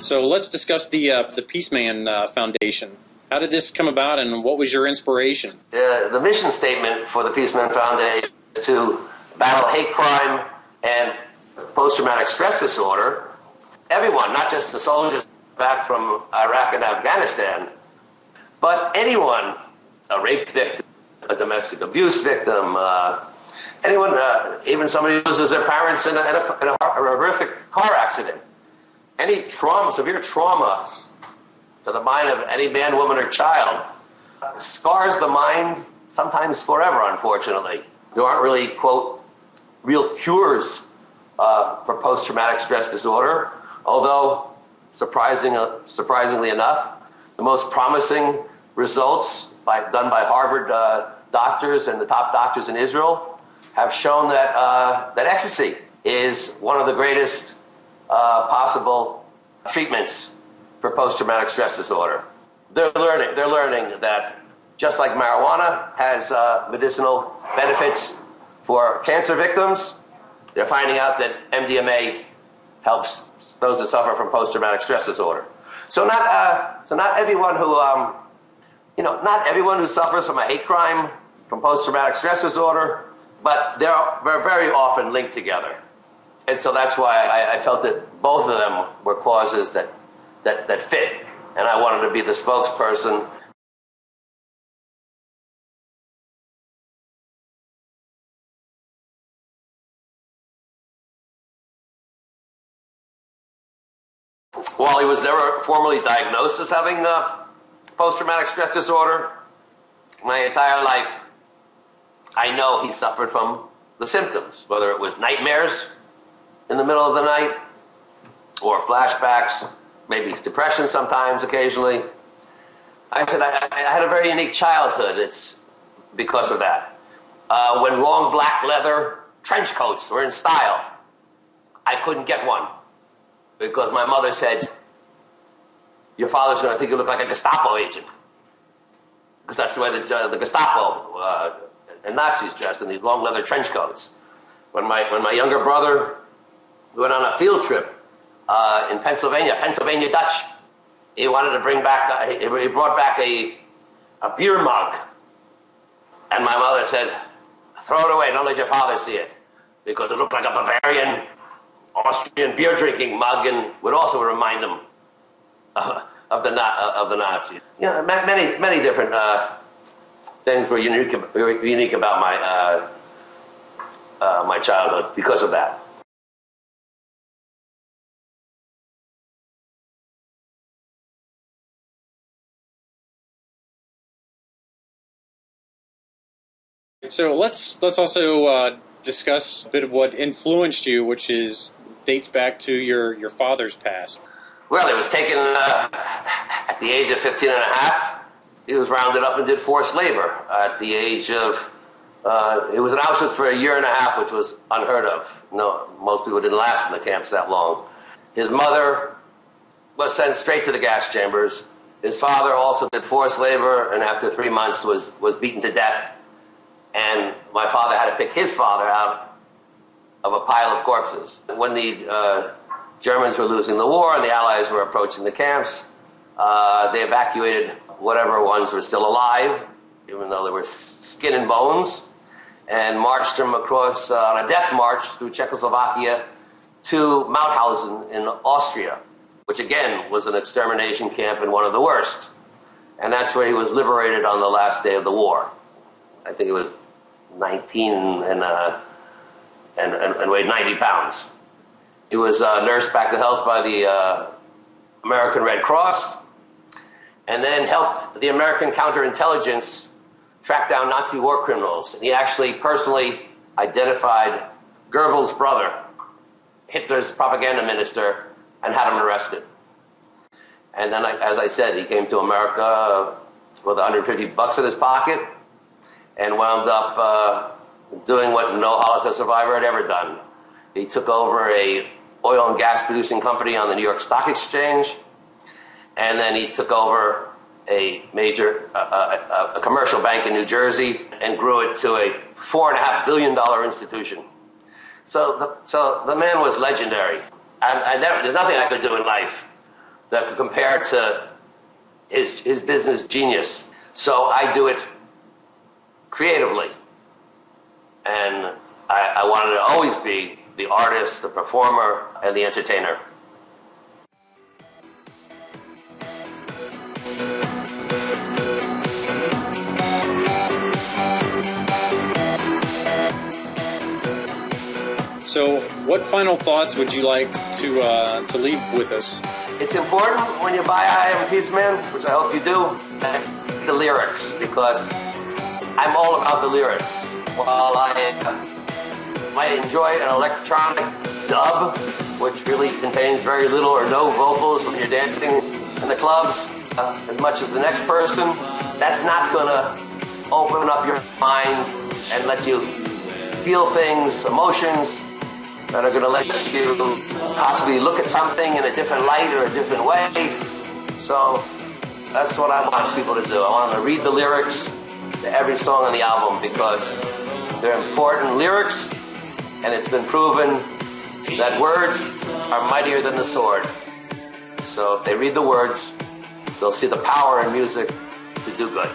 So let's discuss the Peaceman Foundation. How did this come about, and what was your inspiration? The mission statement for the Peaceman Foundation is to battle hate crime and post-traumatic stress disorder. Everyone, not just the soldiers back from Iraq and Afghanistan, but anyone, a rape victim, a domestic abuse victim, anyone, even somebody who loses their parents in a horrific car accident. Any trauma, severe trauma to the mind of any man, woman, or child scars the mind sometimes forever, unfortunately. There aren't really, quote, real cures for post-traumatic stress disorder, although surprisingly enough, the most promising results done by Harvard doctors and the top doctors in Israel have shown that ecstasy is one of the greatest possible treatments for post-traumatic stress disorder. They're learning that just like marijuana has medicinal benefits for cancer victims, they're finding out that MDMA helps those that suffer from post-traumatic stress disorder. So not everyone who not everyone who suffers from a hate crime, from post-traumatic stress disorder, but they're very often linked together. And so that's why I felt that both of them were causes that fit, and I wanted to be the spokesperson. While he was never formally diagnosed as having post-traumatic stress disorder, my entire life, I know he suffered from the symptoms, whether it was nightmares in the middle of the night or flashbacks, maybe depression sometimes, occasionally. I said I had a very unique childhood. It's because of that. When long black leather trench coats were in style, I couldn't get one because my mother said, your father's going to think you look like a Gestapo agent. Because that's the way the Gestapo and Nazis dressed, in these long leather trench coats. When my younger brother went on a field trip in Pennsylvania Dutch, he wanted to bring back, he brought back a beer mug. And my mother said, throw it away, don't let your father see it. Because it looked like a Bavarian, Austrian beer drinking mug and would also remind him of the Nazis. Yeah, many different things were unique about my childhood because of that. So let's also discuss a bit of what influenced you, which dates back to your father's past. Well, he was taken at the age of 15 and a half. He was rounded up and did forced labor at the age of, it was in Auschwitz for a year and a half, which was unheard of. No, most people didn't last in the camps that long. His mother was sent straight to the gas chambers. His father also did forced labor, and after 3 months was beaten to death. And my father had to pick his father out of a pile of corpses. When the Germans were losing the war and the Allies were approaching the camps, they evacuated whatever ones were still alive, even though they were skin and bones, and marched them across on a death march through Czechoslovakia to Mauthausen in Austria, which again was an extermination camp and one of the worst. And that's where he was liberated on the last day of the war. I think it was 19 and weighed 90 pounds. He was nursed back to health by the American Red Cross, and then helped the American counterintelligence track down Nazi war criminals. And he actually personally identified Goebbels' brother, Hitler's propaganda minister, and had him arrested. And then, as I said, he came to America with $150 in his pocket and wound up doing what no Holocaust survivor had ever done. He took over a oil and gas producing company on the New York Stock Exchange, and then he took over a major a commercial bank in New Jersey and grew it to a $4.5 billion institution. So the man was legendary. There's nothing I could do in life that could compare to his business genius. So I do it creatively. And I wanted to always be the artist, the performer, and the entertainer. So, what final thoughts would you like to leave with us? It's important when you buy I Am Peaceman, which I hope you do, the lyrics, because I'm all about the lyrics. While I might enjoy an electronic dub, which really contains very little or no vocals when you're dancing in the clubs, as much as the next person, that's not going to open up your mind and let you feel things, emotions, that are going to let you possibly look at something in a different light or a different way. So that's what I want people to do. I want them to read the lyrics to every song on the album because they're important lyrics, and it's been proven that words are mightier than the sword. So if they read the words, they'll see the power in music to do good.